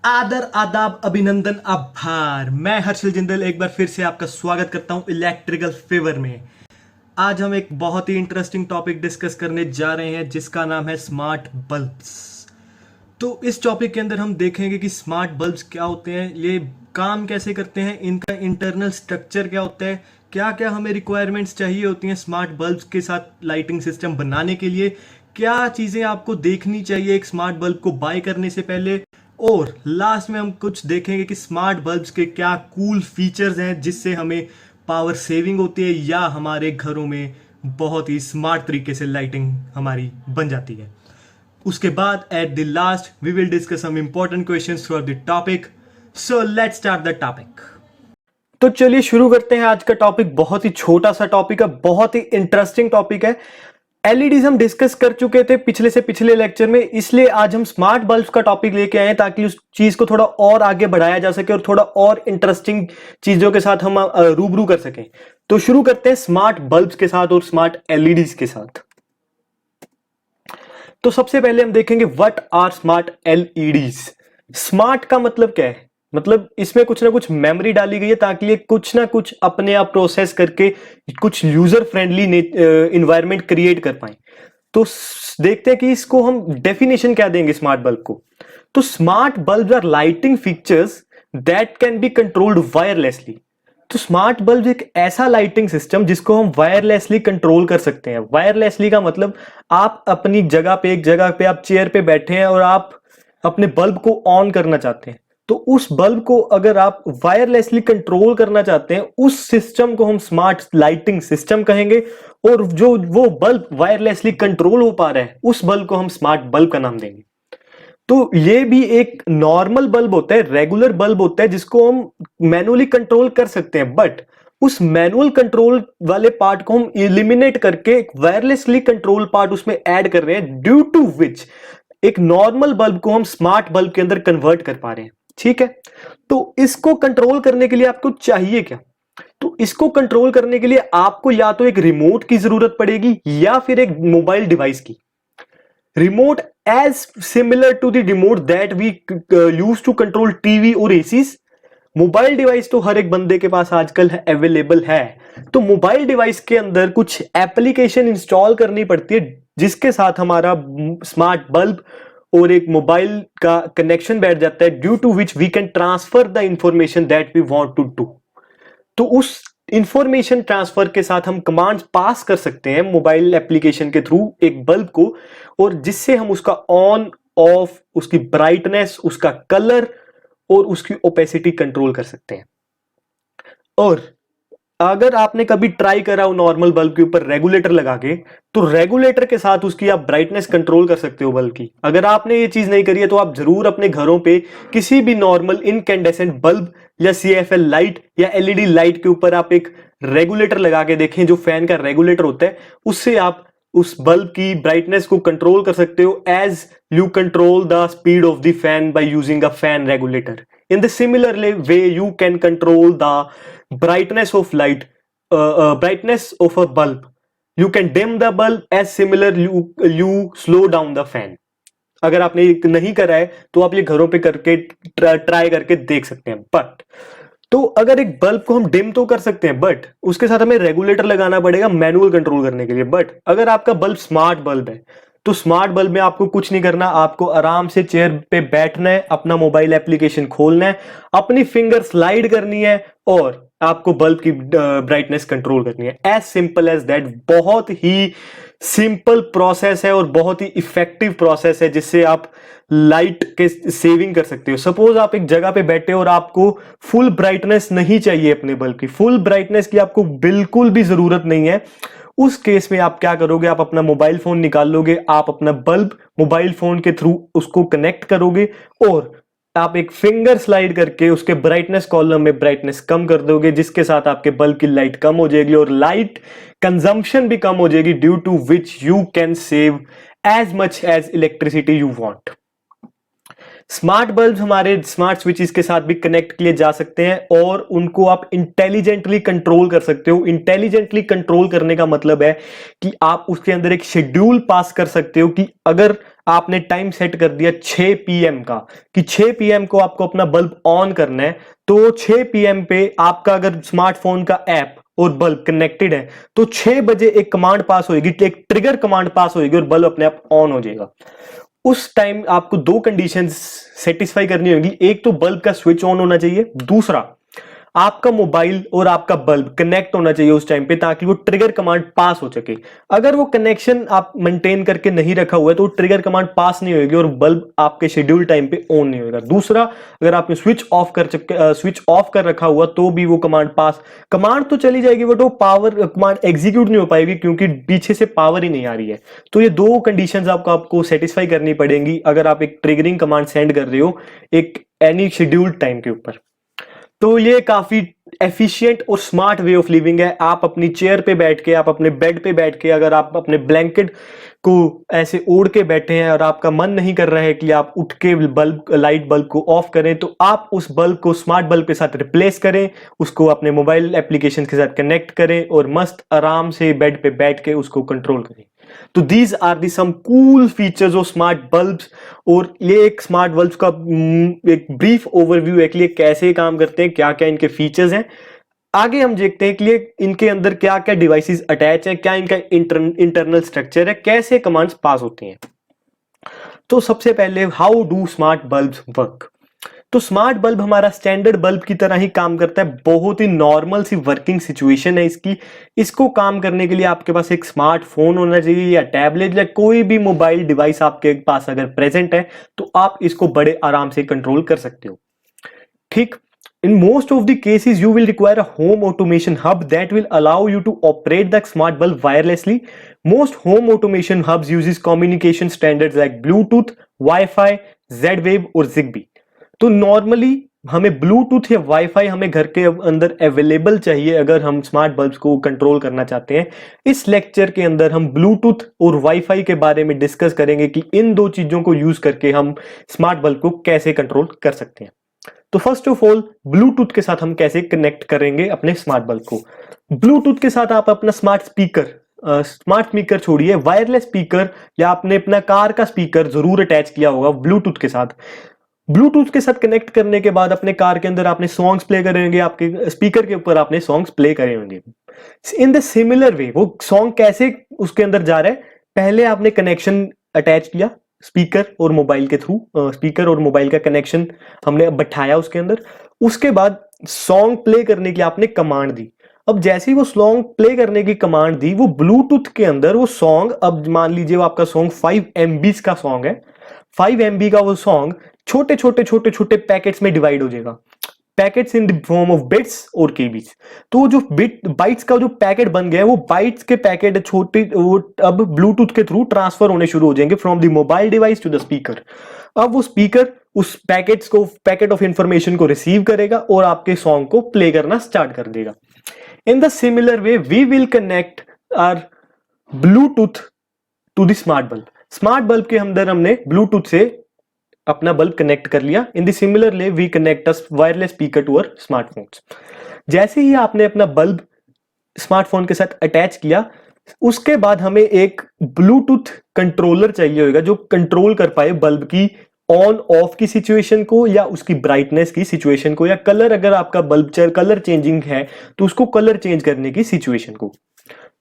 आदर आदाब अभिनंदन आभार। मैं हर्षल जिंदल एक बार फिर से आपका स्वागत करता हूं इलेक्ट्रिकल फेवर में। आज हम एक बहुत ही इंटरेस्टिंग टॉपिक डिस्कस करने जा रहे हैं जिसका नाम है स्मार्ट बल्ब्स। तो इस टॉपिक के अंदर हम देखेंगे कि स्मार्ट बल्ब्स क्या होते हैं, ये काम कैसे करते हैं, इनका इंटरनल स्ट्रक्चर क्या होता है, क्या क्या हमें रिक्वायरमेंट्स चाहिए होती हैं स्मार्ट बल्ब्स के साथ लाइटिंग सिस्टम बनाने के लिए, क्या चीज़ें आपको देखनी चाहिए एक स्मार्ट बल्ब को बाय करने से पहले, और लास्ट में हम कुछ देखेंगे कि स्मार्ट बल्ब्स के क्या कूल फीचर्स हैं जिससे हमें पावर सेविंग होती है या हमारे घरों में बहुत ही स्मार्ट तरीके से लाइटिंग हमारी बन जाती है। उसके बाद at the last we will discuss some important questions for the topic. So let's start the topic. तो चलिए शुरू करते हैं। आज का टॉपिक बहुत ही छोटा सा टॉपिक है, बहुत ही इंटरेस्टिंग टॉपिक है। एलईडीज हम डिस्कस कर चुके थे पिछले से पिछले लेक्चर में, इसलिए आज हम स्मार्ट बल्ब्स का टॉपिक लेके आए हैं ताकि उस चीज को थोड़ा और आगे बढ़ाया जा सके और थोड़ा और इंटरेस्टिंग चीजों के साथ हम रूबरू कर सकें। तो शुरू करते हैं स्मार्ट बल्ब्स के साथ और स्मार्ट एलईडीज के साथ। तो सबसे पहले हम देखेंगे what are smart LEDs. Smart का मतलब क्या है? मतलब इसमें कुछ ना कुछ मेमोरी डाली गई है ताकि ये कुछ ना कुछ अपने आप प्रोसेस करके कुछ यूजर फ्रेंडली इन्वायरमेंट क्रिएट कर पाए। तो देखते हैं कि इसको हम डेफिनेशन क्या देंगे स्मार्ट बल्ब को। तो smart bulb are lighting features that can be controlled wirelessly. तो स्मार्ट बल्ब एक ऐसा लाइटिंग सिस्टम जिसको हम वायरलेसली कंट्रोल कर सकते हैं। वायरलेसली का मतलब आप अपनी जगह पे, एक जगह पे आप चेयर पे बैठे हैं और आप अपने बल्ब को ऑन करना चाहते हैं, तो उस बल्ब को अगर आप वायरलेसली कंट्रोल करना चाहते हैं, उस सिस्टम को हम स्मार्ट लाइटिंग सिस्टम कहेंगे। और जो वो बल्ब वायरलेसली कंट्रोल हो पा रहा है उस बल्ब को हम स्मार्ट बल्ब का नाम देंगे। तो ये भी एक नॉर्मल बल्ब होता है, रेगुलर बल्ब होता है जिसको हम मैनुअली कंट्रोल कर सकते हैं, बट उस मैनुअल कंट्रोल वाले पार्ट को हम एलिमिनेट करके एक वायरलेसली कंट्रोल पार्ट उसमें ऐड कर रहे हैं, ड्यू टू विच एक नॉर्मल बल्ब को हम स्मार्ट बल्ब के अंदर कन्वर्ट कर पा रहे हैं। ठीक है, तो इसको कंट्रोल करने के लिए आपको चाहिए क्या? तो इसको कंट्रोल करने के लिए आपको या तो एक रिमोट की जरूरत पड़ेगी या फिर एक मोबाइल डिवाइस की। Remote as similar to the remote that we use to control TV और एसीज। मोबाइल डिवाइस तो हर एक बंदे के पास आजकल अवेलेबल है। तो मोबाइल डिवाइस के अंदर कुछ एप्लीकेशन इंस्टॉल करनी पड़ती है जिसके साथ हमारा स्मार्ट बल्ब और एक मोबाइल का कनेक्शन बैठ जाता है, due to which we can transfer the information that we want to do. तो उस इंफॉर्मेशन ट्रांसफर के साथ हम कमांड्स पास कर सकते हैं मोबाइल एप्लीकेशन के थ्रू एक बल्ब को, और जिससे हम उसका ऑन ऑफ, उसकी ब्राइटनेस, उसका कलर और उसकी ओपेसिटी कंट्रोल कर सकते हैं। और अगर आपने कभी ट्राई करा हो नॉर्मल बल्ब के ऊपर रेगुलेटर लगा के, तो रेगुलेटर के साथ उसकी आप ब्राइटनेस कंट्रोल कर सकते हो बल्ब की। अगर आपने ये चीज नहीं करी है तो आप जरूर अपने घरों पे किसी भी नॉर्मल इनकैंडेसेंट बल्ब या सीएफएल लाइट या एलईडी लाइट के ऊपर आप एक रेगुलेटर लगा के देखें, जो फैन का रेगुलेटर होता है, उससे आप उस बल्ब की ब्राइटनेस को कंट्रोल कर सकते हो as you control the speed of the fan by using a fan regulator. In the similar way, you can control the brightness of light, brightness of a bulb. You can dim the bulb as similar you slow down the fan. अगर आपने नहीं करा है तो आप ये घरों पे करके ट्राई करके देख सकते हैं। बट तो अगर एक बल्ब को हम डिम तो कर सकते हैं, बट उसके साथ हमें रेगुलेटर लगाना पड़ेगा मैनुअल कंट्रोल करने के लिए। बट अगर आपका बल्ब स्मार्ट बल्ब है तो स्मार्ट बल्ब में आपको कुछ नहीं करना, आपको आराम से चेयर पे बैठना है, अपना मोबाइल एप्लीकेशन खोलना है, अपनी फिंगर स्लाइड करनी है और आपको बल्ब की ब्राइटनेस कंट्रोल करनी है। As simple as that. बहुत ही सिंपल प्रोसेस है और बहुत ही इफेक्टिव प्रोसेस है जिससे आप लाइट के सेविंग कर सकते हो। सपोज आप एक जगह पे बैठे हो और आपको फुल ब्राइटनेस नहीं चाहिए अपने बल्ब की, फुल ब्राइटनेस की आपको बिल्कुल भी जरूरत नहीं है। उस केस में आप क्या करोगे, आप अपना मोबाइल फोन निकाल लोगे, आप अपना बल्ब मोबाइल फोन के थ्रू उसको कनेक्ट करोगे और आप एक फिंगर स्लाइड करके उसके ब्राइटनेस कॉलम में ब्राइटनेस कम कर दोगे, जिसके साथ आपके बल्ब की लाइट कम हो जाएगी और लाइट कंजम्पशन भी कम हो जाएगी, due to which you can save as much as electricity you want. Smart bulb हमारे स्मार्ट स्विचेस के साथ भी कनेक्ट किए जा सकते हैं और उनको आप इंटेलिजेंटली कंट्रोल कर सकते हो। इंटेलिजेंटली कंट्रोल करने का मतलब है कि आप उसके अंदर एक शेड्यूल पास कर सकते हो कि अगर आपने टाइम सेट कर दिया 6 पीएम का कि 6 पीएम को आपको अपना बल्ब ऑन करना है, तो 6 पीएम पे आपका अगर स्मार्टफोन का ऐप और बल्ब कनेक्टेड है तो 6 बजे एक कमांड पास होगी, एक ट्रिगर कमांड पास होगी और बल्ब अपने आप ऑन हो जाएगा। उस टाइम आपको दो कंडीशंस सेटिस्फाई करनी होगी, एक तो बल्ब का स्विच ऑन होना चाहिए, दूसरा आपका मोबाइल और आपका बल्ब कनेक्ट होना चाहिए उस टाइम पे ताकि वो ट्रिगर कमांड पास हो सके। अगर वो कनेक्शन आप मेंटेन करके नहीं रखा हुआ है तो ट्रिगर कमांड पास नहीं होगी और बल्ब आपके शेड्यूल टाइम पे ऑन नहीं होगा। दूसरा, अगर आपने स्विच ऑफ कर रखा हुआ तो भी वो कमांड तो चली जाएगी बट वो पावर कमांड एग्जीक्यूट नहीं हो पाएगी क्योंकि पीछे से पावर ही नहीं आ रही है। तो ये दो कंडीशंस आपको सेटिस्फाई करनी पड़ेंगी अगर आप एक ट्रिगरिंग कमांड सेंड कर रहे हो एक एनी शेड्यूल्ड टाइम के ऊपर। तो ये काफी एफिशिएंट और स्मार्ट वे ऑफ लिविंग है। आप अपनी चेयर पे बैठ के, आप अपने बेड पे बैठ के, अगर आप अपने ब्लैंकेट को ऐसे ओढ़ के बैठे हैं और आपका मन नहीं कर रहा है कि आप उठ के लाइट बल्ब को ऑफ करें, तो आप उस बल्ब को स्मार्ट बल्ब के साथ रिप्लेस करें, उसको अपने मोबाइल एप्लीकेशन के साथ कनेक्ट करें और मस्त आराम से बेड पे बैठ के उसको कंट्रोल करें। तो these are the some cool features of smart bulbs. और ये एक स्मार्ट बल्ब्स का एक ब्रीफ ओवरव्यू है कि ये कैसे काम करते हैं, क्या क्या इनके फीचर्स हैं। आगे हम देखते हैं कि ये इनके अंदर क्या क्या डिवाइसेस अटैच है, क्या इनका इंटरनल स्ट्रक्चर है, कैसे कमांड्स पास होते हैं। तो सबसे पहले how do smart bulbs work. तो स्मार्ट बल्ब हमारा स्टैंडर्ड बल्ब की तरह ही काम करता है, बहुत ही नॉर्मल सी वर्किंग सिचुएशन है इसकी। इसको काम करने के लिए आपके पास एक स्मार्टफोन होना चाहिए या टैबलेट या कोई भी मोबाइल डिवाइस आपके पास अगर प्रेजेंट है तो आप इसको बड़े आराम से कंट्रोल कर सकते हो। ठीक, in most of the cases you will require a home automation hub that will allow you to operate the smart bulb wirelessly. Most home automation hubs uses communication standards like Bluetooth, Wi-Fi, Z-Wave और Zigbee. तो normally हमें Bluetooth या wifi हमें घर के अंदर available चाहिए अगर हम स्मार्ट बल्ब्स को कंट्रोल करना चाहते हैं। इस लेक्चर के अंदर हम ब्लूटूथ और वाईफाई के बारे में डिस्कस करेंगे कि इन दो चीजों को यूज करके हम स्मार्ट बल्ब को कैसे कंट्रोल कर सकते हैं। तो फर्स्ट ऑफ ऑल ब्लूटूथ के साथ हम कैसे कनेक्ट करेंगे अपने स्मार्ट बल्ब को। ब्लूटूथ के साथ आप अपना स्मार्ट स्पीकर छोड़िए, वायरलेस स्पीकर या आपने अपना कार का स्पीकर जरूर अटैच किया होगा ब्लूटूथ के साथ। ब्लूटूथ के साथ कनेक्ट करने के बाद अपने कार के अंदर आपने सॉन्ग्स प्ले करे होंगे, आपके स्पीकर के ऊपर आपने सॉन्ग्स प्ले करे होंगे। इन द सिमिलर वे वो सॉन्ग कैसे उसके अंदर जा रहा है, पहले आपने कनेक्शन अटैच किया स्पीकर और मोबाइल के थ्रू, स्पीकर और मोबाइल का कनेक्शन हमने बैठाया उसके अंदर। उसके बाद सॉन्ग प्ले करने की आपने कमांड दी। अब जैसे ही वो सॉन्ग प्ले करने की कमांड दी, वो ब्लूटूथ के अंदर वो सॉन्ग, अब मान लीजिए वो आपका सॉन्ग 5 MB का सॉन्ग है, 5 MB का वो सॉन्ग छोटे छोटे पैकेट्स में डिवाइड हो जाएगा, packets in the form of bits और केबीज। तो जो बाइट्स का जो पैकेट बन गया है, वो बाइट्स के पैकेट छोटे वो अब ब्लूटूथ के थ्रू ट्रांसफर होने शुरू हो जाएंगे from the mobile device to the speaker. अब वो स्पीकर उस पैकेट ऑफ इंफॉर्मेशन को रिसीव करेगा और आपके सॉन्ग को प्ले करना स्टार्ट कर देगा। In the similar way we will connect our bluetooth to the smart bulb. Smart bulb के अंदर हमने ब्लूटूथ से अपना बल्ब कनेक्ट कर लिया। In the similar way we connect a wireless speaker to our smartphones. जैसे ही आपने अपना बल्ब स्मार्टफोन के साथ अटैच किया, उसके बाद हमें एक ब्लूटूथ कंट्रोलर चाहिए होगा जो कंट्रोल कर पाए बल्ब की ऑन ऑफ की सिचुएशन को या उसकी ब्राइटनेस की सिचुएशन को, या कलर, अगर आपका बल्ब कलर चेंजिंग है तो उसको कलर चेंज करने की सिचुएशन को।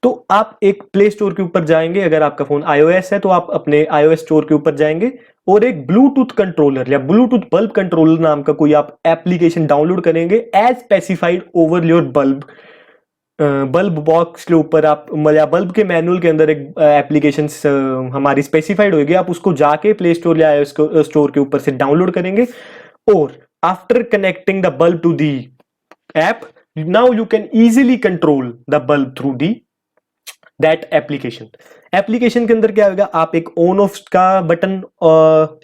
तो आप एक प्ले स्टोर के ऊपर जाएंगे, अगर आपका फोन iOS है तो आप अपने iOS स्टोर के ऊपर जाएंगे और एक ब्लूटूथ कंट्रोलर या ब्लूटूथ बल्ब कंट्रोलर नाम का कोई आप एप्लीकेशन डाउनलोड करेंगे as specified over your bulb box के ऊपर। आप या बल्ब के मैनुअल के अंदर एक एप्लीकेशन हमारी स्पेसिफाइड होगी, आप उसको जाके प्ले स्टोर या iOS स्टोर के ऊपर से डाउनलोड करेंगे और after connecting the bulb to the app, now you can easily control the bulb through the that application के अंदर क्या होगा, आप एक ऑन ऑफ का बटन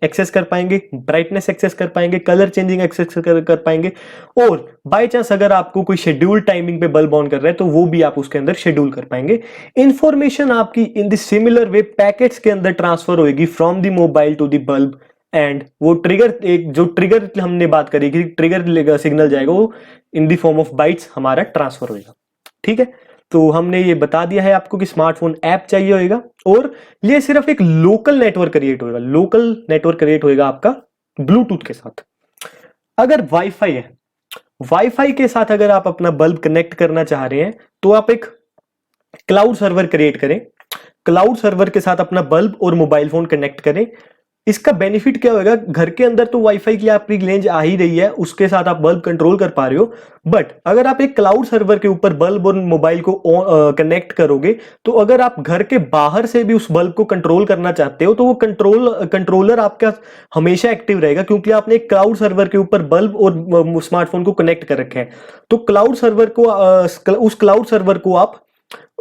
एक्सेस कर पाएंगे, ब्राइटनेस एक्सेस कर पाएंगे, कलर चेंजिंग एक्सेस कर पाएंगे, और बाय चांस अगर आपको कोई शेड्यूल टाइमिंग पे बल्ब ऑन कर रहा है तो वो भी आप उसके अंदर शेड्यूल कर पाएंगे। इंफॉर्मेशन आपकी in the similar way packets के अंदर ट्रांसफर होगी from the mobile to the bulb, and वो ट्रिगर, एक जो ट्रिगर हमने बात करी कि ट्रिगर सिग्नल जाएगा वो in the form of bytes हमारा ट्रांसफर होगा। ठीक है, तो हमने ये बता दिया है आपको कि स्मार्टफोन ऐप चाहिए होगा और ये सिर्फ एक लोकल नेटवर्क क्रिएट होगा, लोकल नेटवर्क क्रिएट होगा आपका ब्लूटूथ के साथ। अगर वाईफाई है, वाईफाई के साथ अगर आप अपना बल्ब कनेक्ट करना चाह रहे हैं तो आप एक क्लाउड सर्वर क्रिएट करें, क्लाउड सर्वर के साथ अपना बल्ब और मोबाइल फोन कनेक्ट करें। इसका बेनिफिट क्या होगा, घर के अंदर तो वाईफाई की आपकी रेंज आ ही रही है, उसके साथ आप बल्ब कंट्रोल कर पा रहे हो, बट अगर आप एक क्लाउड सर्वर के ऊपर बल्ब और मोबाइल को कनेक्ट करोगे तो अगर आप घर के बाहर से भी उस बल्ब को कंट्रोल करना चाहते हो तो वो कंट्रोलर आपका हमेशा एक्टिव रहेगा, क्योंकि आपने एक क्लाउड सर्वर के ऊपर बल्ब और स्मार्टफोन को कनेक्ट कर रखे हैं। तो क्लाउड सर्वर को उस क्लाउड सर्वर को आप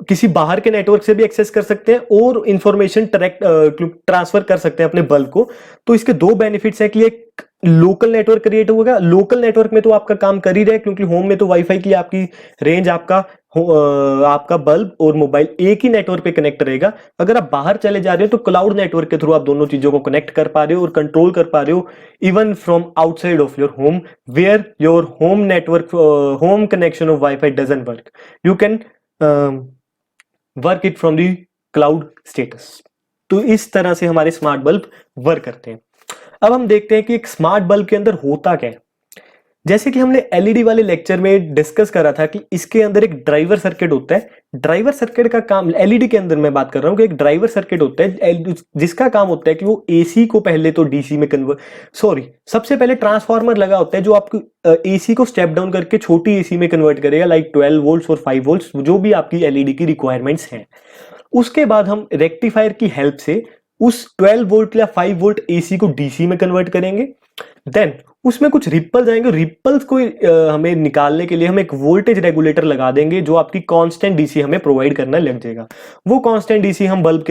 किसी बाहर के नेटवर्क से भी एक्सेस कर सकते हैं और इंफॉर्मेशन ट्रांसफर कर सकते हैं अपने बल्ब को। तो इसके दो बेनिफिट्स हैं कि एक लोकल नेटवर्क क्रिएट होगा, लोकल नेटवर्क में तो आपका काम कर ही रहे क्योंकि होम में तो वाईफाई की आपकी रेंज आपका बल्ब और मोबाइल एक ही नेटवर्क पे कनेक्ट रहेगा। अगर आप बाहर चले जा रहे हो तो क्लाउड नेटवर्क के थ्रू आप दोनों चीजों को कनेक्ट कर पा रहे हो और कंट्रोल कर पा रहे हो even from outside of your home, where your home network home connection of wifi doesn't work, you can work it from the cloud status. तो इस तरह से हमारे स्मार्ट बल्ब वर्क करते हैं। अब हम देखते हैं कि एक स्मार्ट बल्ब के अंदर होता क्या है। जैसे कि हमने एलईडी वाले लेक्चर में डिस्कस करा था कि इसके अंदर एक ड्राइवर सर्किट होता है। ड्राइवर सर्किट का काम, एलईडी के अंदर मैं बात कर रहा हूं कि एक ड्राइवर सर्किट होता है जिसका काम होता है कि वो एसी को पहले तो डीसी में सबसे पहले ट्रांसफार्मर लगा होता है जो आपको एसी को स्टेप डाउन करके छोटी एसी में कन्वर्ट करेगा, लाइक 12 वोल्ट्स और 5 वोल्ट्स जो भी आपकी एलईडी की रिक्वायरमेंट्स हैं। उसके बाद हम रेक्टिफायर की हेल्प से उस 12 वोल्ट या 5 वोल्ट एसी को डीसी में कन्वर्ट करेंगे। देन उसमें कुछ रिपल्स आएंगे, रिपल्स को हमें निकालने के लिए हम एक वोल्टेज रेगुलेटर लगा देंगे जो आपकी कांस्टेंट डीसी हमें प्रोवाइड करना लग जाएगा। वो कांस्टेंट डीसी हम बल्ब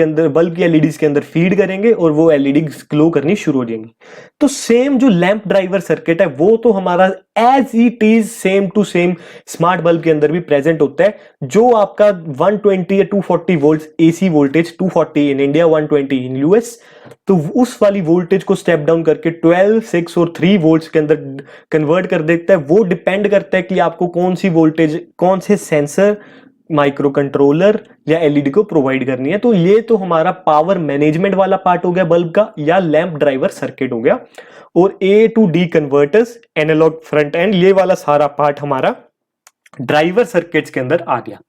की एलईडीज के अंदर फीड करेंगे और वो एलईडी ग्लो करनी शुरू हो जाएंगी। तो सेम जो लैंप ड्राइवर सर्किट है वो तो हमारा as it is same to same smart bulb के अंदर भी प्रेजेंट होता है, जो आपका 120 या 240 volt AC voltage, 240 in India, 120 in US, तो उस वाली वोल्टेज को स्टेप डाउन करके 12, 6 और 3 वोल्ट्स के अंदर कन्वर्ट कर देता है। वो डिपेंड करता है कि आपको कौन सी वोल्टेज, कौन से सेंसर, माइक्रो कंट्रोलर या एलईडी को प्रोवाइड करनी है। तो ये तो हमारा पावर मैनेजमेंट वाला पार्ट हो गया बल्ब का, या लैंप ड्राइवर सर्किट हो गया। और A to D converters, analog front end, ये वाला सारा पार्ट हमारा ड्राइवर सर्किट्स के अंदर आ गया।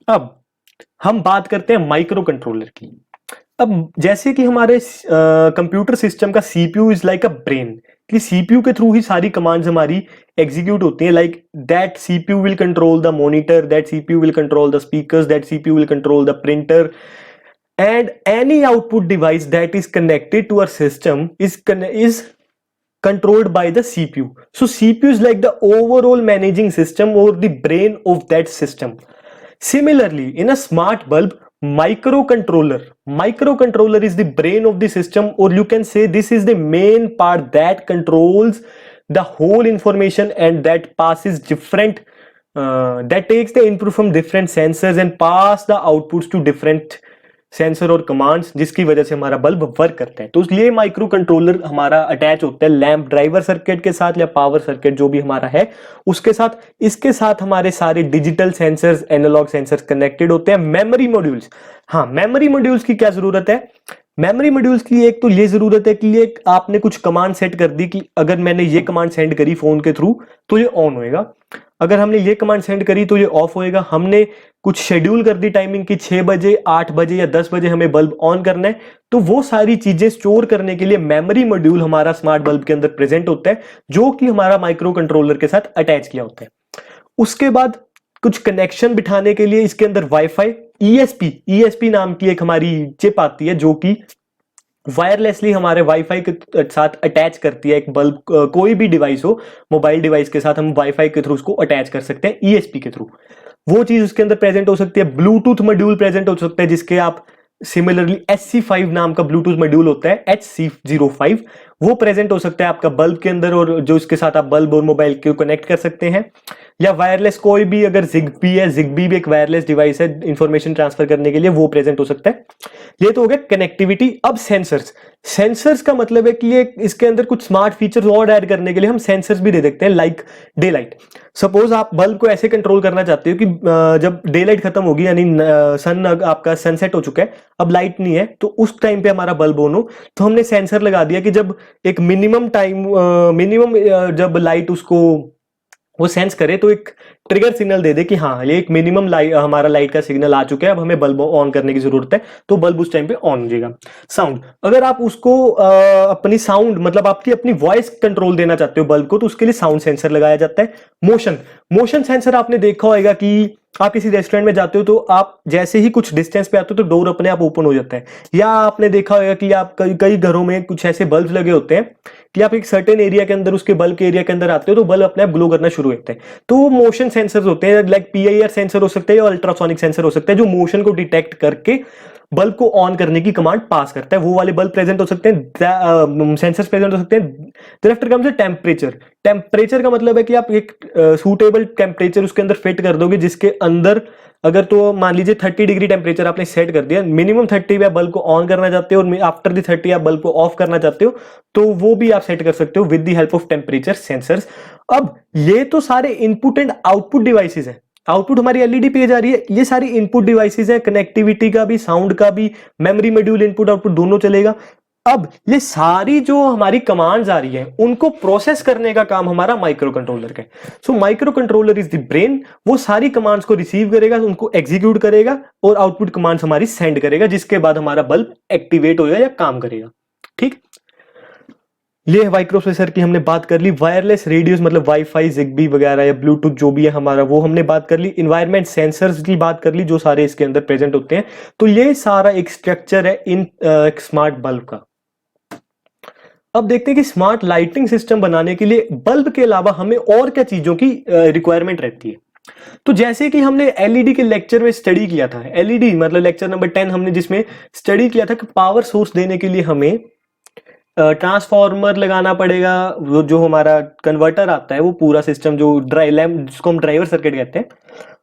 अब हम बात करते हैं माइक्रो कंट्रोलर की। अब जैसे कि हमारे कंप्यूटर सिस्टम का CPU is like a brain, कि सीपीयू के थ्रू ही सारी कमांड्स हमारी एग्जीक्यूट होती हैं, like that CPU will control the monitor, that CPU will control the speakers, that CPU will control the printer, and any output device that is connected to our system is controlled by the CPU. So CPU is like the overall managing system or the brain of that system. Similarly, in a smart bulb, microcontroller is the brain of the system, or you can say this is the main part that controls the whole information and that passes that takes the input from different sensors and pass the outputs to different sensor और commands, जिसकी वजह से हमारा bulb work करता है। तो इसलिए micro controller हमारा अटैच होता है लैंप ड्राइवर सर्किट के साथ या पावर सर्किट जो भी हमारा है उसके साथ। इसके साथ हमारे सारे digital sensors, analog sensors connected होते हैं। मेमोरी मॉड्यूल्स, हाँ, मेमोरी मॉड्यूल्स की क्या जरूरत है? मेमोरी मॉड्यूल्स की एक तो ये जरूरत है कि ये आपने कुछ कमांड सेट कर दी कि अगर मैंने ये कमांड सेंड करी फोन के थ्रू तो ये ऑन होएगा, अगर हमने ये कमांड सेंड करी तो ये ऑफ होएगा। हमने कुछ शेड्यूल कर दी टाइमिंग की 6 बजे, 8 बजे या 10 बजे हमें बल्ब ऑन करना है, तो वो सारी चीजें स्टोर करने के लिए मेमोरी मॉड्यूल हमारा स्मार्ट बल्ब के अंदर प्रेजेंट होता है, जो कि हमारा माइक्रो कंट्रोलर के साथ अटैच किया होता है। उसके बाद कुछ कनेक्शन बिठाने के लिए इसके अंदर वाईफाई, ईएसपी नाम की एक हमारी चिप आती है जो कि वायरलेसली हमारे वाईफाई के साथ अटैच करती है एक बल्ब। कोई भी डिवाइस हो, मोबाइल डिवाइस के साथ हम वाईफाई के थ्रू उसको अटैच कर सकते हैं ईएसपी के थ्रू। वो चीज उसके अंदर प्रेजेंट हो सकती है। ब्लूटूथ मॉड्यूल प्रेजेंट हो सकता है जिसके आप सिमिलरली HC5 नाम का ब्लूटूथ मॉड्यूल होता है, HC05, वो प्रेजेंट हो सकता है आपका बल्ब के अंदर और जो इसके साथ आप बल्ब और मोबाइल को कनेक्ट कर सकते हैं। या वायरलेस कोई भी, अगर जिग्बी है, जिग्बी भी एक वायरलेस डिवाइस है इंफॉर्मेशन ट्रांसफर करने के लिए, वो प्रेजेंट हो सकता है। ये तो हो गया कनेक्टिविटी। अब सेंसर्स, सेंसर्स का मतलब है कि ये इसके अंदर कुछ स्मार्ट फीचर्स और ऐड करने के लिए हम सेंसर्स भी दे देखते हैं, लाइक डे लाइट। सपोज आप बल्ब को ऐसे कंट्रोल करना चाहते हो कि जब डे लाइट खत्म होगी, यानी सन आपका सनसेट हो चुका है, अब लाइट नहीं है, तो उस टाइम पे हमारा बल्ब ऑन हो, तो हमने सेंसर लगा दिया कि जब एक मिनिमम टाइम, मिनिमम जब लाइट उसको वो सेंस करे तो एक ट्रिगर सिग्नल दे दे कि हाँ ये एक मिनिमम लाइट, हमारा लाइट का सिग्नल आ चुका है, अब हमें बल्ब ऑन करने की जरूरत है, तो बल्ब उस टाइम पे ऑन हो जाएगा। साउंड, अगर आप उसको अपनी साउंड मतलब आपकी अपनी वॉइस कंट्रोल देना चाहते हो बल्ब को, तो उसके लिए साउंड सेंसर लगाया जाता है। मोशन, मोशन सेंसर आपने देखा होगा कि आप किसी रेस्टोरेंट में जाते हो तो आप जैसे ही कुछ डिस्टेंस पे आते हो तो डोर अपने आप ओपन हो जाता है। या आपने देखा होगा कि आप कई कई घरों में कुछ ऐसे बल्ब लगे होते हैं कि आप एक सर्टेन एरिया के अंदर, उसके बल्ब के एरिया के अंदर आते हो तो बल्ब अपने आप ग्लो करना शुरू होता है। तो वो मोशन सेंसर्स होते हैं, लाइक पीआईआर सेंसर हो सकते हैं या अल्ट्रासोनिक सेंसर हो सकता है, जो मोशन को डिटेक्ट करके बल्ब को ऑन करने की कमांड पास करता है। वो वाले बल्ब प्रेजेंट हो सकते हैं, सेंसर्स प्रेजेंट हो सकते हैं। Thereafter comes temperature. टेम्परेचर का मतलब है कि आप एक सूटेबल टेम्परेचर उसके अंदर फिट कर दोगे, जिसके अंदर अगर तो मान लीजिए 30 डिग्री टेम्परेचर आपने सेट कर दिया, मिनिमम 30 पे आप बल्ब को ऑन करना चाहते हो और आफ्टर द 30 आप बल्ब को ऑफ करना चाहते हो, तो वो भी आप सेट कर सकते हो with the help of temperature sensors. अब ये तो सारे इनपुट एंड आउटपुट डिवाइसेस हैं। आउटपुट हमारी एलईडी पे जा रही है, ये सारी इनपुट डिवाइसेस हैं, कनेक्टिविटी का भी, साउंड का भी, मेमोरी मॉड्यूल इनपुट आउटपुट दोनों चलेगा। अब ये सारी जो हमारी कमांड्स आ रही है उनको प्रोसेस करने का काम हमारा माइक्रो कंट्रोलर का है। So micro controller is the brain. वो सारी कमांड्स को रिसीव करेगा, उनको एग्जीक्यूट करेगा और आउटपुट कमांड्स हमारी सेंड करेगा, जिसके बाद हमारा बल्ब एक्टिवेट होगा या काम करेगा। ठीक, ये माइक्रो प्रोसेसर की हमने बात कर ली। वायरलेस रेडियोस मतलब वाईफाई, जिग्बी वगैरह या ब्लूटूथ जो भी है हमारा, वो हमने बात कर ली। इन्वायरमेंट सेंसर्स की बात कर ली, जो सारे इसके अंदर प्रेजेंट होते हैं। तो ये सारा एक स्ट्रक्चर है इन स्मार्ट बल्ब का। अब देखते हैं कि स्मार्ट लाइटिंग सिस्टम बनाने के लिए बल्ब के अलावा हमें और क्या चीजों की रिक्वायरमेंट रहती है। तो जैसे कि हमने एलईडी के लेक्चर में स्टडी किया था, एलईडी मतलब लेक्चर नंबर 10 हमने जिसमें स्टडी किया था कि पावर सोर्स देने के लिए हमें ट्रांसफार्मर लगाना पड़ेगा। वो जो हमारा कन्वर्टर आता है, वो पूरा सिस्टम जो जिसको हम ड्राइवर सर्किट कहते हैं,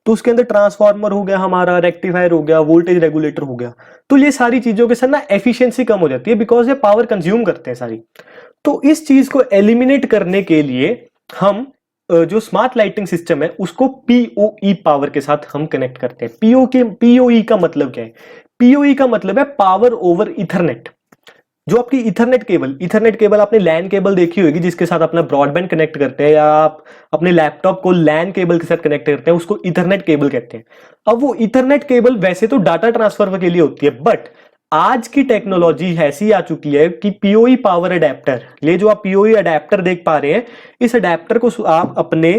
तो उसके अंदर ट्रांसफार्मर हो गया हमारा, रेक्टिफायर हो गया, वोल्टेज रेगुलेटर हो गया। तो ये सारी चीजों के साथ ना एफिशिएंसी कम हो जाती है, बिकॉज ये पावर कंज्यूम करते हैं सारी। तो इस चीज को एलिमिनेट करने के लिए हम जो स्मार्ट लाइटिंग सिस्टम है उसको पीओई पावर के साथ हम कनेक्ट करते हैं। पीओई का मतलब क्या है? पीओई का मतलब है पावर ओवर इथरनेट। जो आपकी इथरनेट केबल आपने लैन केबल देखी होगी, जिसके साथ अपना ब्रॉडबैंड कनेक्ट करते हैं, या आप अपने लैपटॉप को लैन केबल के साथ कनेक्ट करते हैं, उसको इथरनेट केबल कहते हैं। अब वो इथरनेट केबल वैसे तो डाटा ट्रांसफर के लिए होती है, बट आज की टेक्नोलॉजी ऐसी आ चुकी है कि पीओई पावर अडेप्टर, ये जो आप पीओई अडेप्टर देख पा रहे हैं, इस अडेप्टर को आप अपने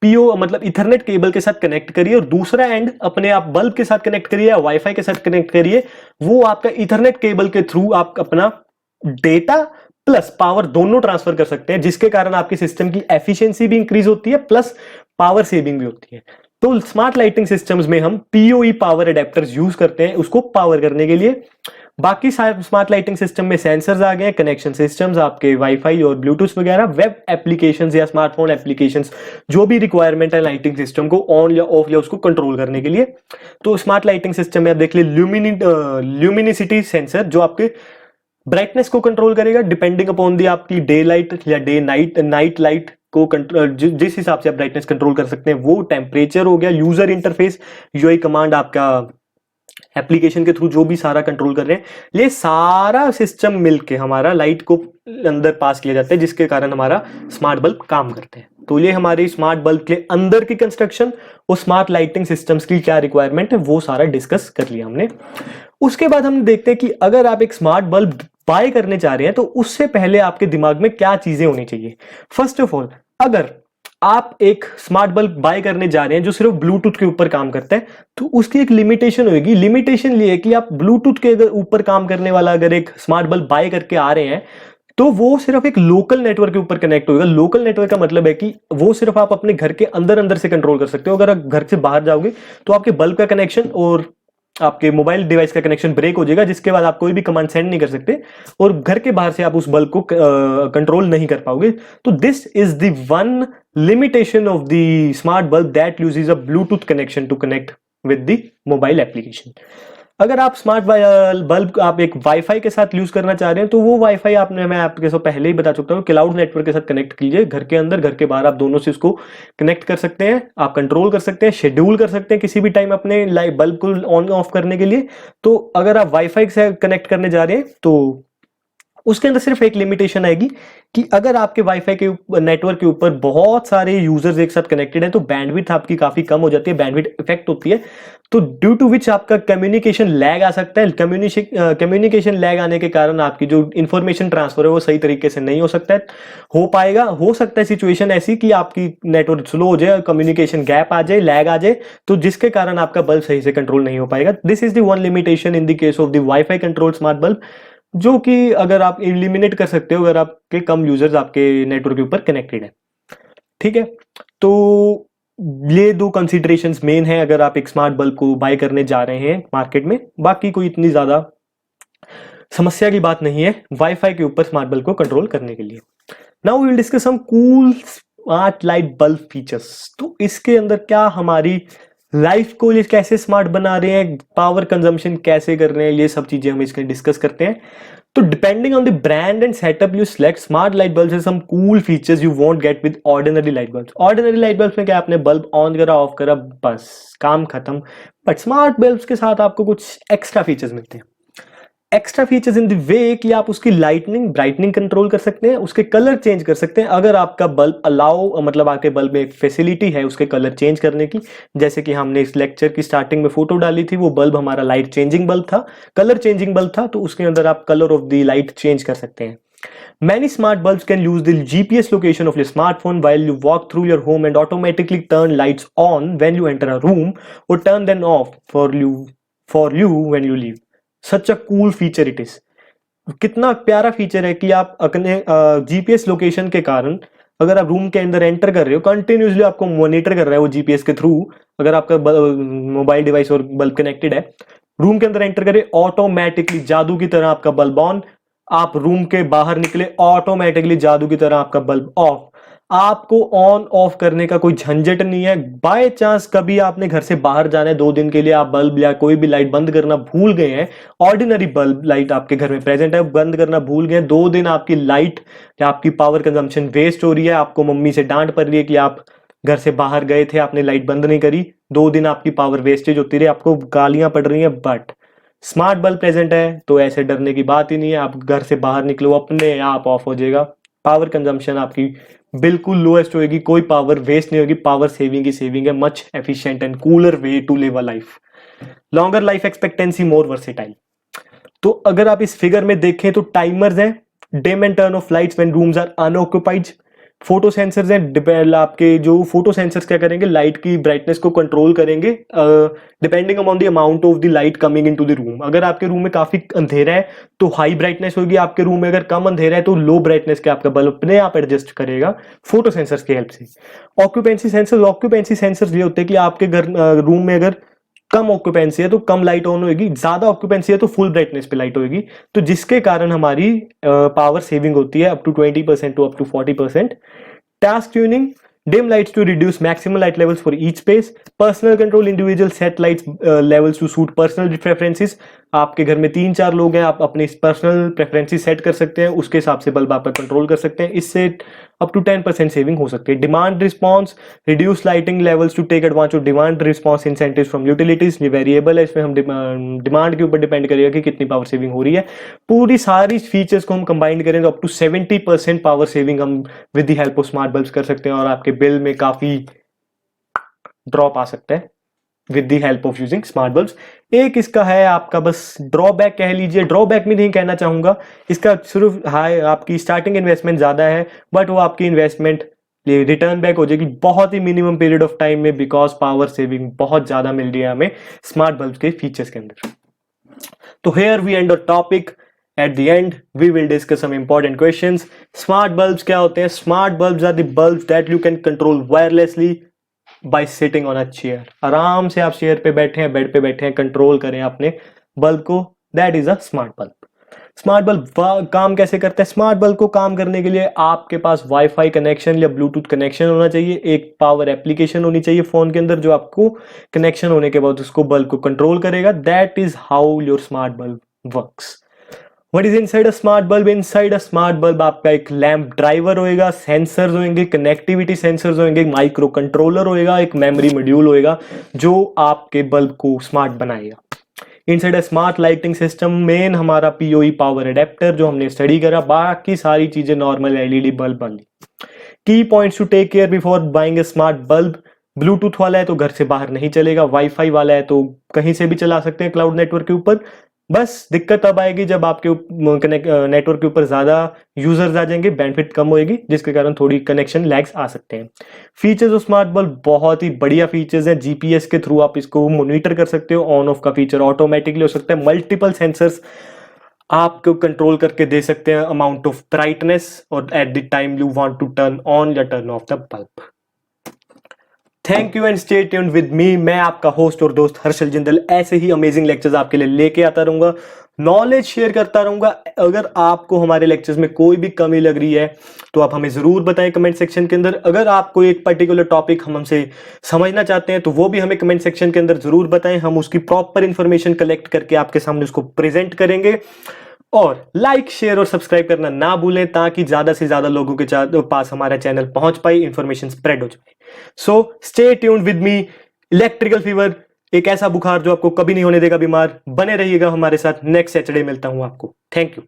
पीओ मतलब इथरनेट केबल के साथ कनेक्ट करिए और दूसरा एंड अपने आप बल्ब के साथ कनेक्ट करिए या वाईफाई के साथ कनेक्ट करिए। वो आपका इथरनेट केबल के थ्रू आप अपना डेटा प्लस पावर दोनों ट्रांसफर कर सकते हैं, जिसके कारण आपके सिस्टम की एफिशिएंसी भी इंक्रीज होती है प्लस पावर सेविंग भी होती है। तो स्मार्ट लाइटिंग सिस्टम्स में हम पीओई पावर अडेप्टर्स यूज करते हैं उसको पावर करने के लिए। बाकी स्मार्ट लाइटिंग सिस्टम में सेंसर्स आ गए, कनेक्शन सिस्टम्स आपके वाईफाई और ब्लूटूथ वगैरह, वेब एप्लीकेशंस या स्मार्टफोन एप्लीकेशंस, जो भी रिक्वायरमेंट है लाइटिंग सिस्टम को ऑन या ऑफ या उसको कंट्रोल करने के लिए। तो स्मार्ट लाइटिंग सिस्टम में आप देख लीजिए ल्यूमिनिसिटी सेंसर, जो आपके ब्राइटनेस को कंट्रोल करेगा डिपेंडिंग अपॉन दी आपकी डे लाइट या डे नाइट लाइट को जिस हिसाब से आप ब्राइटनेस कंट्रोल कर सकते हैं वो। टेम्परेचर हो गया, यूजर इंटरफेस, यूआई कमांड आपका एप्लीकेशन के थ्रू जो भी सारा कंट्रोल कर रहे हैं, ये सारा सिस्टम मिलके हमारा लाइट को अंदर पास किया जाता है, जिसके कारण हमारा स्मार्ट बल्ब काम करते हैं। तो ये हमारी स्मार्ट बल्ब के अंदर की कंस्ट्रक्शन और स्मार्ट लाइटिंग सिस्टम्स की क्या रिक्वायरमेंट है वो सारा डिस्कस कर लिया हमने। उसके बाद हम देखते हैं कि अगर आप एक स्मार्ट बल्ब बाय करने जा रहे हैं तो उससे पहले आपके दिमाग में क्या चीजें होनी चाहिए। फर्स्ट ऑफ ऑल, अगर आप एक स्मार्ट बल्ब बाय करने जा रहे हैं जो सिर्फ ब्लूटूथ के ऊपर काम करता है, तो उसकी एक लिमिटेशन होगी। लिमिटेशन ये है कि आप ब्लूटूथ के ऊपर काम करने वाला अगर एक स्मार्ट बल्ब बाय करके आ रहे हैं तो वो सिर्फ एक लोकल नेटवर्क के ऊपर कनेक्ट होगा। लोकल नेटवर्क का मतलब है कि वो सिर्फ आप अपने घर के अंदर अंदर से कंट्रोल कर सकते हो। अगर आप घर से बाहर जाओगे तो आपके बल्ब का कनेक्शन और आपके मोबाइल डिवाइस का कनेक्शन ब्रेक हो जाएगा, जिसके बाद आप कोई भी कमांड सेंड नहीं कर सकते और घर के बाहर से आप उस बल्ब को कंट्रोल नहीं कर पाओगे। तो this is the one limitation of the smart bulb that uses a bluetooth connection to connect with the mobile application. अगर आप स्मार्ट बल्ब आप एक वाईफाई के साथ यूज करना चाह रहे हैं तो वो वाईफाई आपने, मैं आपके से पहले ही बता चुका हूँ, क्लाउड नेटवर्क के साथ कनेक्ट कीजिए। घर के अंदर घर के बाहर आप दोनों से उसको कनेक्ट कर सकते हैं, आप कंट्रोल कर सकते हैं, शेड्यूल कर सकते हैं किसी भी टाइम अपने लाइट बल्ब को ऑन ऑफ करने के लिए। तो अगर आप वाईफाई से कनेक्ट करने जा रहे हैं तो उसके अंदर सिर्फ एक लिमिटेशन आएगी कि अगर आपके वाईफाई के नेटवर्क के ऊपर बहुत सारे यूजर्स एक साथ कनेक्टेड हैं तो बैंडविड्थ आपकी काफी कम हो जाती है, बैंडविड्थ इफेक्ट होती है, तो ड्यू टू विच आपका कम्युनिकेशन लैग आ सकता है। कम्युनिकेशन लैग आने के कारण आपकी जो इंफॉर्मेशन ट्रांसफर है वो सही तरीके से नहीं हो सकता है, हो सकता है सिचुएशन ऐसी कि आपकी नेटवर्क स्लो हो जाए, कम्युनिकेशन गैप आ जाए, लैग आ जाए, तो जिसके कारण आपका बल्ब सही से कंट्रोल नहीं हो पाएगा। This is the one limitation in the case of the wifi control smart bulb, जो कि अगर आप इलिमिनेट कर सकते हो अगर आपके कम यूजर्स आपके नेटवर्क के ऊपर कनेक्टेड है। ठीक है, तो ये दो कंसीडरेशंस मेन है अगर आप एक स्मार्ट बल्ब को बाय करने जा रहे हैं मार्केट में। बाकी कोई इतनी ज्यादा समस्या की बात नहीं है वाईफाई के ऊपर स्मार्ट बल्ब को कंट्रोल करने के लिए। Now we will discuss some cool smart light bulb features. तो इसके अंदर क्या हमारी लाइफ को ये कैसे स्मार्ट बना रहे हैं, पावर कंजम्पशन कैसे कर रहे हैं, ये सब चीजें हम इसके डिस्कस करते हैं। तो depending on the brand and setup you select smart light bulbs have some cool features you won't get with ordinary light bulbs. Ordinary light bulbs में क्या आपने बल्ब ऑन करा ऑफ करा बस काम खत्म, बट स्मार्ट बल्ब्स के साथ आपको कुछ एक्स्ट्रा फीचर्स मिलते हैं। Extra features in the way कि आप उसकी लाइटनिंग ब्राइटनिंग कंट्रोल कर सकते हैं, उसके कलर चेंज कर सकते हैं अगर आपका बल्ब अलाउ, मतलब आपके बल्ब में एक फैसिलिटी है उसके कलर चेंज करने की। जैसे कि हमने इस लेक्चर की स्टार्टिंग में फोटो डाली थी, वो बल्ब हमारा लाइट चेंजिंग बल्ब था, कलर चेंजिंग बल्ब था, तो उसके अंदर आप colour of the light change कर सकते हैं। Many smart bulbs can use the GPS location of your smartphone while you walk through your home and automatically turn lights on when you enter a room or turn them off for you when you leave. Such a cool feature it is. कितना प्यारा feature है कि आप अपने GPS location के कारण अगर आप रूम के अंदर एंटर कर रहे हो, कंटिन्यूसली आपको मॉनिटर कर रहा है वो जीपीएस के थ्रू। अगर आपका मोबाइल डिवाइस और बल्ब कनेक्टेड है, रूम के अंदर एंटर करे ऑटोमेटिकली जादू की तरह आपका बल्ब ऑन, आप रूम के बाहर निकले ऑटोमेटिकली जादू की तरह आपका बल्ब ऑफ। आपको ऑन ऑफ करने का कोई झंझट नहीं है। बाय चांस कभी आपने घर से बाहर जाना है 2 दिन के लिए, आप बल्ब या कोई भी लाइट बंद करना भूल गए हैं, ऑर्डिनरी बल्ब लाइट आपके घर में प्रेजेंट है, बंद करना भूल गए, 2 दिन आपकी लाइट या आपकी पावर कंजम्पशन वेस्ट हो रही है, आपको मम्मी से डांट पड़ रही है कि आप घर से बाहर गए थे, आपने लाइट बंद नहीं करी, 2 दिन आपकी पावर वेस्टेज होती रही, आपको गालियां पड़ रही हैं, बट स्मार्ट बल्ब प्रेजेंट है तो ऐसे डरने की बात ही नहीं है। आप घर से बाहर निकलो अपने आप ऑफ हो जाएगा, पावर कंजम्पशन आपकी बिल्कुल लोएस्ट होगी, कोई पावर वेस्ट नहीं होगी, पावर सेविंग की सेविंग है, much efficient and cooler way to live a life, longer life expectancy, more versatile. तो अगर आप इस फिगर में देखें तो टाइमर्स हैं, dim and turn off lights when rooms are unoccupied, photo sensors हैं, आपके जो फोटो सेंसर्स क्या करेंगे, लाइट की ब्राइटनेस को कंट्रोल करेंगे depending upon the amount of the light coming into the room. अगर आपके रूम में काफी अंधेरा है तो हाई ब्राइटनेस होगी, आपके रूम में अगर कम अंधेरा है तो लो ब्राइटनेस के आपका बल्ब अपने आप एडजस्ट करेगा फोटो सेंसर्स की हेल्प से। ऑक्यूपेंसी सेंसर्स ये होते हैं कि आपके घर रूम में अगर कम ऑक्यूपेंसी है तो कम लाइट ऑन होगी, ज्यादा ऑक्यूपेंसी है तो फुल ब्राइटनेस पे लाइट होगी, तो जिसके कारण हमारी पावर सेविंग होती है up to 20% to up to 40%। Task tuning, dim lights to reduce maximum light levels for each space, personal control, individual set lights levels to suit personal preferences। आपके घर में 3-4 लोग हैं, आप अपने पर्सनल प्रेफरेंसेस सेट कर सकते हैं, उसके हिसाब से बल्ब आप कंट्रोल कर सकते हैं, इससे अप टू 10% सेविंग हो सकती है। Demand response, reduce lighting levels to take advantage of demand response incentives from utilities. ये वेरिएबल है, इसमें हम डिमांड के ऊपर डिपेंड करेगा कि कितनी पावर सेविंग हो रही है। पूरी सारी फीचर्स को हम कंबाइन करें तो अप टू 70% पावर सेविंग हम with the help of smart bulbs कर सकते हैं और आपके बिल में काफी ड्रॉप आ सकता है with the help of using smart bulbs. एक इसका है आपका बस ड्रॉबैक कह लीजिए, ड्रॉबैक में नहीं कहना चाहूंगा, इसका सिर्फ हाई आपकी स्टार्टिंग इन्वेस्टमेंट ज्यादा है, बट वो आपकी इन्वेस्टमेंट रिटर्न बैक हो जाएगी बहुत ही मिनिमम पीरियड ऑफ टाइम में, बिकॉज पावर सेविंग बहुत ज्यादा मिल रही है हमें स्मार्ट बल्ब्स के फीचर्स के अंदर। तो here we end our topic. At the end, we will discuss some important questions. Smart bulbs क्या होते हैं? Smart bulbs are the bulbs that you can control wirelessly bye sitting on a chair. आराम से आप chair पे बैठे हैं, bed पे बैठे हैं, कंट्रोल करें अपने बल्ब को, that is a smart bulb. Smart bulb काम कैसे करता है? स्मार्ट बल्ब को काम करने के लिए आपके पास वाईफाई कनेक्शन या ब्लूटूथ कनेक्शन होना चाहिए, एक पावर एप्लीकेशन होनी चाहिए फोन के अंदर जो आपको कनेक्शन होने के बाद उसको बल्ब को कंट्रोल करेगा। That is how your smart bulb works. What is inside a smart bulb? Inside a smart bulb आपका एक लैंप ड्राइवर होएगा, सेंसर्स होंगे, कनेक्टिविटी सेंसर्स होंगे, माइक्रो कंट्रोलर होएगा, एक मेमोरी मॉड्यूल होएगा जो आपके बल्ब को स्मार्ट बनाएगा। Inside a smart lighting system, main हमारा पीओई पावर अडेप्टर जो हमने स्टडी करा, बाकी सारी चीजें नॉर्मल एलईडी बल्ब वाली। Key points to take care before buying a smart bulb. Bluetooth वाला है तो घर से बाहर नहीं चलेगा, वाईफाई वाला है तो कहीं से भी चला सकते हैं क्लाउड नेटवर्क के ऊपर। बस दिक्कत तब आएगी जब आपके नेटवर्क के ऊपर ज्यादा यूजर्स आ जाएंगे, बैंडविड्थ कम होएगी, जिसके कारण थोड़ी कनेक्शन लैग्स आ सकते हैं। फीचर्स ऑफ स्मार्ट बल्ब बहुत ही बढ़िया फीचर्स हैं। जीपीएस के थ्रू आप इसको मॉनिटर कर सकते हो, ऑन ऑफ का फीचर ऑटोमेटिकली हो सकता है, मल्टीपल सेंसर्स आपको कंट्रोल करके दे सकते हैं अमाउंट ऑफ ब्राइटनेस और at the time you want to turn on या turn off the bulb. Thank you and stay tuned with me. मैं आपका होस्ट और दोस्त हर्षल जिंदल ऐसे ही अमेजिंग लेक्चर्स आपके लिए लेके आता रहूंगा, नॉलेज शेयर करता रहूंगा। अगर आपको हमारे लेक्चर्स में कोई भी कमी लग रही है तो आप हमें जरूर बताएं कमेंट सेक्शन के अंदर। अगर आप कोई एक पर्टिकुलर टॉपिक हमसे समझना चाहते हैं तो वो भी हमें कमेंट सेक्शन के अंदर जरूर बताएं, हम उसकी प्रॉपर इंफॉर्मेशन कलेक्ट करके आपके सामने उसको प्रेजेंट करेंगे। और लाइक शेयर और सब्सक्राइब करना ना भूलें ताकि ज्यादा से ज्यादा लोगों के पास हमारा चैनल पहुंच पाए, इंफॉर्मेशन स्प्रेड हो जाए। So stay tuned with me. Electrical fever एक ऐसा बुखार जो आपको कभी नहीं होने देगा बीमार। बने रहिएगा हमारे साथ। नेक्स्ट सैटरडे मिलता हूं आपको। Thank you.